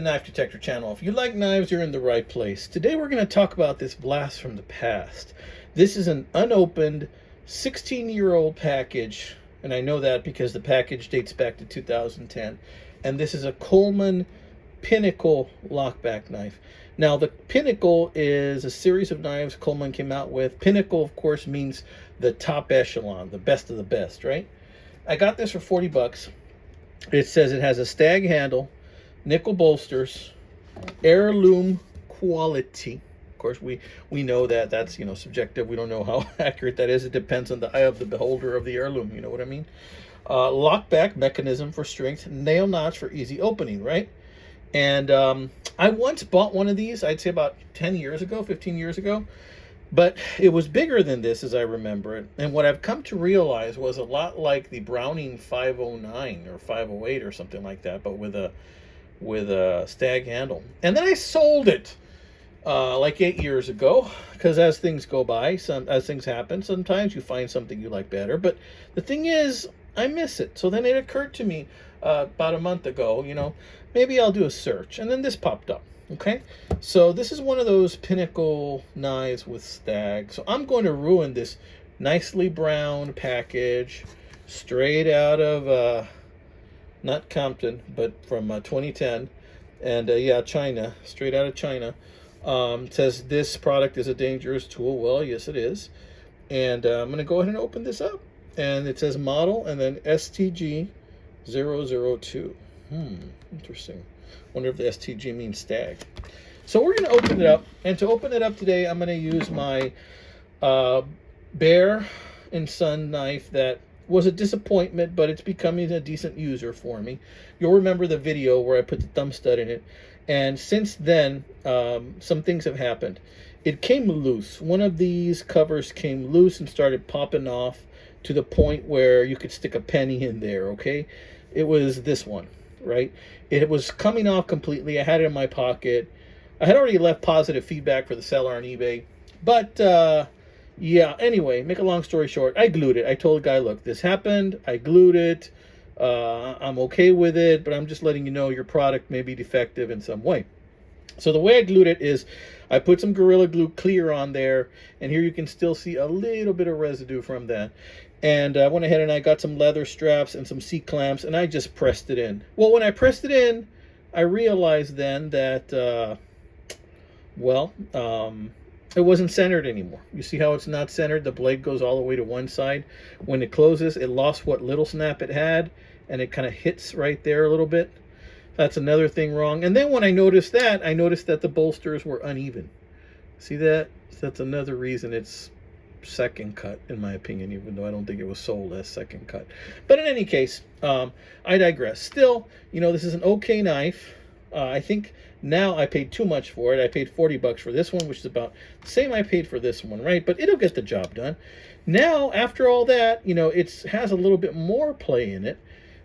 Knife Detector channel. If you like knives, you're in the right place. Today we're going to talk about this blast from the past. This is an unopened 16-year-old package, and I know that because the package dates back to 2010. And this is a Coleman Pinnacle lockback knife. Now, the Pinnacle is a series of knives Coleman came out with. Pinnacle, of course, means the top echelon, the best of the best, right? I got this for 40 bucks. It says it has a Stag handle, nickel bolsters, heirloom quality. Of course, we know that that's, subjective. We don't know how accurate that is. It depends on the eye of the beholder of the heirloom. You know what I mean? Lockback mechanism for strength, nail notch for easy opening, right? And I once bought one of these, I'd say about 10 years ago, 15 years ago. But it was bigger than this, as I remember it. And what I've come to realize was a lot like the Browning 509 or 508 or something like that, but with a Stag handle. And then I sold it like 8 years ago, because as things go by, as things happen, sometimes you find something you like better. But the thing is, I miss it. So then it occurred to me about a month ago, maybe I'll do a search. And then this popped up. Okay, so this is one of those Pinnacle knives with Stag. So I'm going to ruin this nicely brown package straight out of, not Compton, but from 2010. And yeah, China, straight out of China. It says this product is a dangerous tool. Well, yes, it is. And I'm going to go ahead and open this up. And it says model and then STG 002. Interesting. Wonder if the STG means Stag. So we're going to open it up. And to open it up today, I'm going to use my Bear & Son knife that was a disappointment, but it's becoming a decent user for me. You'll remember the video where I put the thumb stud in it. And since then, some things have happened. It came loose. One of these covers came loose and started popping off to the point where you could stick a penny in there, okay? It was this one, right? It was coming off completely. I had it in my pocket. I had already left positive feedback for the seller on eBay. But, yeah, anyway, make a long story short, I glued it. I told the guy, look, this happened. I glued it. I'm okay with it, but I'm just letting you know your product may be defective in some way. So the way I glued it is I put some Gorilla Glue clear on there, and here you can still see a little bit of residue from that. And I went ahead and I got some leather straps and some C-clamps, and I just pressed it in. Well, when I pressed it in, I realized then that, it wasn't centered anymore. You see how it's not centered? The blade goes all the way to one side. When it closes, it lost what little snap it had, and it kind of hits right there a little bit. That's another thing wrong. And then when I noticed that the bolsters were uneven. See that? That's another reason it's second cut, in my opinion, even though I don't think it was sold as second cut. But in any case, I digress. Still, this is an okay knife. I think now I paid too much for it. I paid 40 bucks for this one, which is about the same I paid for this one, right? But it'll get the job done. Now, after all that, it has a little bit more play in it.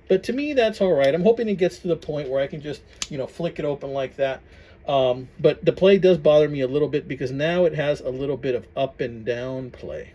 But to me, that's all right. I'm hoping it gets to the point where I can just, flick it open like that. But the play does bother me a little bit because now it has a little bit of up and down play.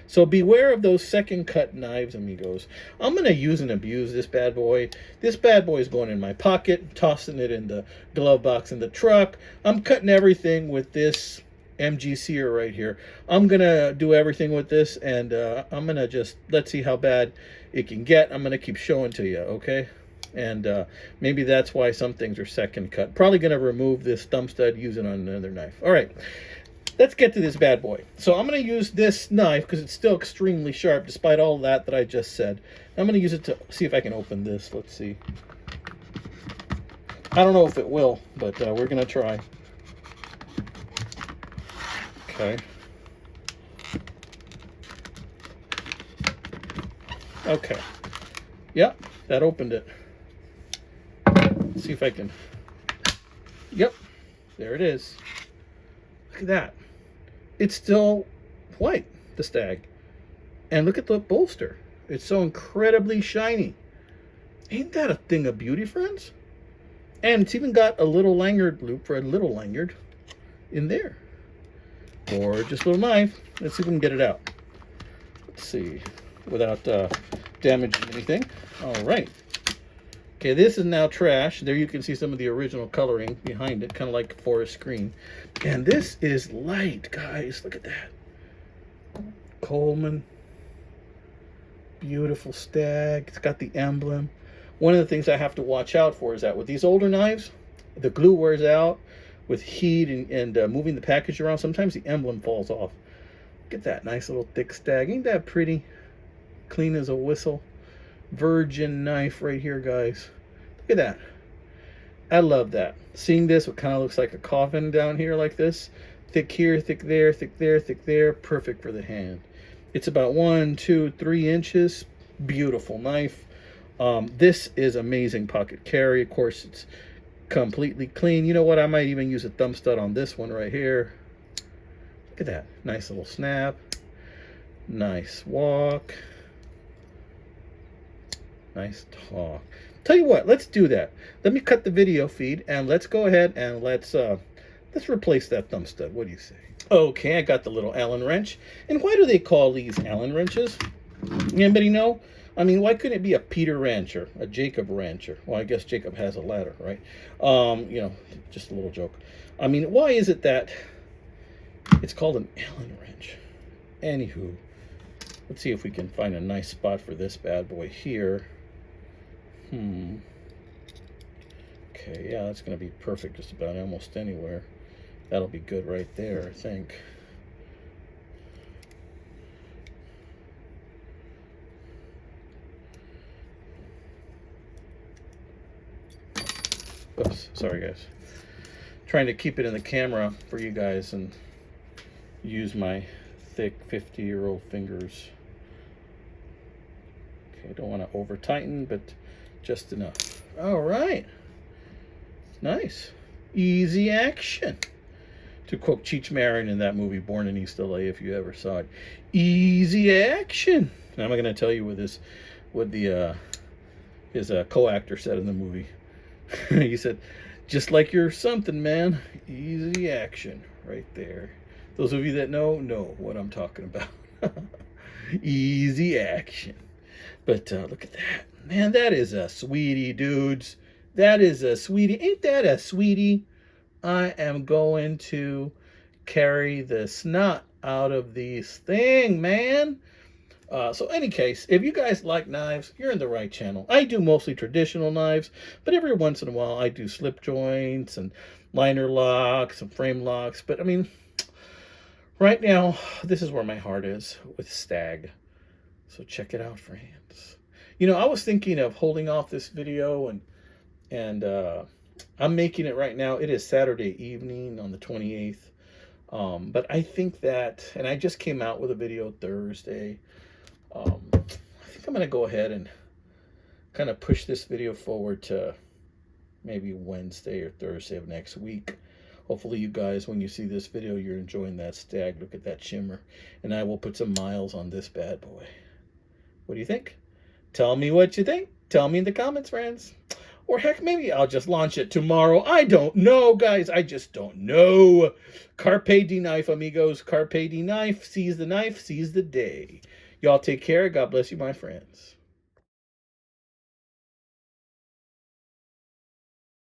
So beware of those second cut knives, amigos. I'm going to use and abuse this bad boy. This bad boy is going in my pocket, tossing it in the glove box in the truck. I'm cutting everything with this MG sear right here. I'm going to do everything with this, and I'm going to just, let's see how bad it can get. I'm going to keep showing to you, okay? And maybe that's why some things are second cut. Probably going to remove this thumb stud, use it on another knife. All right, let's get to this bad boy. So I'm going to use this knife because it's still extremely sharp despite all that I just said. I'm going to use it to see if I can open this. Let's see. I don't know if it will, but we're going to try. Okay. Okay. Yep, that opened it. Let's see if I can. Yep, there it is. Look at that. It's still white, the Stag. And look at the bolster. It's so incredibly shiny. Ain't that a thing of beauty, friends? And it's even got a little lanyard loop for a little lanyard in there. Gorgeous little knife. Let's see if we can get it out. Let's see, without damaging anything. All right. Okay, this is now trash. There you can see some of the original coloring behind it, kind of like forest green. And this is light, guys. Look at that. Coleman. Beautiful Stag. It's got the emblem. One of the things I have to watch out for is that with these older knives, the glue wears out with heat and moving the package around. Sometimes the emblem falls off. Look at that nice little thick Stag. Ain't that pretty? Clean as a whistle. Virgin knife right here, guys. Look at that. I love that. Seeing this, it kind of looks like a coffin down here like this. Thick here, thick there, thick there, thick there. Perfect for the hand. It's about 1, 2, 3 inches. Beautiful knife. This is amazing pocket carry. Of course, it's completely clean. You know what? I might even use a thumb stud on this one right here. Look at that. Nice little snap. Nice walk. Nice talk. Tell you what, let's do that. Let me cut the video feed and let's go ahead and let's replace that thumb stud. What do you say? Okay, I got the little Allen wrench. And why do they call these Allen wrenches? Anybody know? I mean, why couldn't it be a Peter wrench or a Jacob wrench? Or, well, I guess Jacob has a ladder, right? You know, just a little joke. I mean, why is it that it's called an Allen wrench? Anywho, let's see if we can find a nice spot for this bad boy here. Okay, yeah, that's going to be perfect just about almost anywhere. That'll be good right there, I think. Oops, sorry guys. Trying to keep it in the camera for you guys and use my thick 50-year-old fingers. Okay, I don't want to over tighten, but just enough. All right. Nice. Easy action. To quote Cheech Marin in that movie, Born in East LA, if you ever saw it. Easy action. And I'm going to tell you his co-actor said in the movie. He said, just like you're something, man. Easy action. Right there. Those of you that know what I'm talking about. Easy action. But look at that. Man, that is a sweetie, dudes. That is a sweetie. Ain't that a sweetie? I am going to carry the snot out of these thing, man. So any case, if you guys like knives, you're in the right channel. I do mostly traditional knives, but every once in a while I do slip joints and liner locks and frame locks. But I mean, right now, this is where my heart is with Stag. So check it out, friends. You know, I was thinking of holding off this video and I'm making it right now. It is Saturday evening on the 28th. But I think that, and I just came out with a video Thursday. I think I'm going to go ahead and kind of push this video forward to maybe Wednesday or Thursday of next week. Hopefully you guys, when you see this video, you're enjoying that Stag. Look at that shimmer. And I will put some miles on this bad boy. What do you think? Tell me what you think. Tell me in the comments, friends. Or heck, maybe I'll just launch it tomorrow. I don't know, guys. I just don't know. Carpe di knife, amigos. Carpe di knife. Seize the day. Y'all take care. God bless you, my friends.